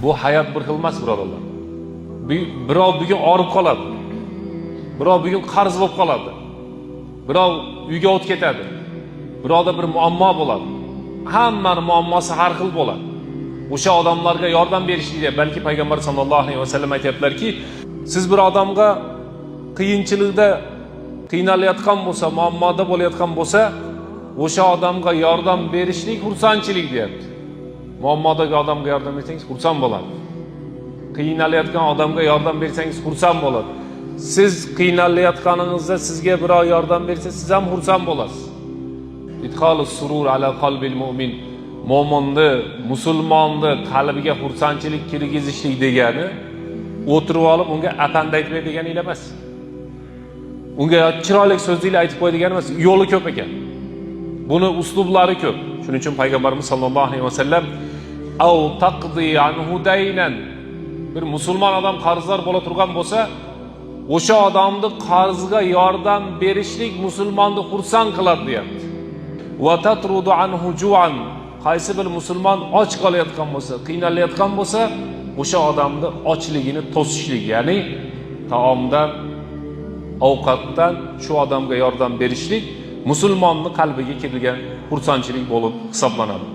Bu hayot bir xil emas, birodarlar. Birov bugun orib qoladi. Birov bugun qarz bo'lib qoladi. Birov uyga o't ketadi. Birovda bir muammo bo'ladi. Hammaning muammosi har xil bo'ladi. O'sha odamlarga yordam berishlikda balki payg'ambar sollallohu alayhi vasallam aytibdilarki, siz bir odamga qiyinchilikda qiynalayotgan bo'lsa, muammoda bo'layotgan bo'lsa, o'sha odamga yordam berishlik xursandchilik deyapti. Muammodagi odamga yordam bersangiz xursand bo'ladi. Qiynalayotgan odamga yordam bersangiz xursand bo'ladi. Siz qiynalayotganingizda sizga birov yordam bersa, siz ham xursand bo'lasiz. İdxalus surur ala qalbil mu'min. Mo'minni, musulmonni qalbiga xursandchilik kirgizishlik degani o'tirib olib unga apanda aytmay degani emas. Unga chiroyli so'zlar aytib qo'y degani emas. Yo'li ko'p ekan. Buni uslublari ko'p. Shuning uchun payg'ambarimiz sollallohu alayhi vasallam "Aw taqdi anhu daynan" bir musulmon odam qarzdor bo'la turgan bo'lsa, o'sha odamni qarzga yordam berishlik musulmonni xursand qiladi deyapti. Va tatrudu anhu ju'an, qaysi bir musulmon och qolayotgan bo'lsa, qiynalayotgan bo'lsa, o'sha odamni ochligini to'sishlik, ya'ni taomdan, ovqatdan shu odamga yordam berishlik musulmonning qalbiga kirgan xursandchilik bo'lib hisoblanadi.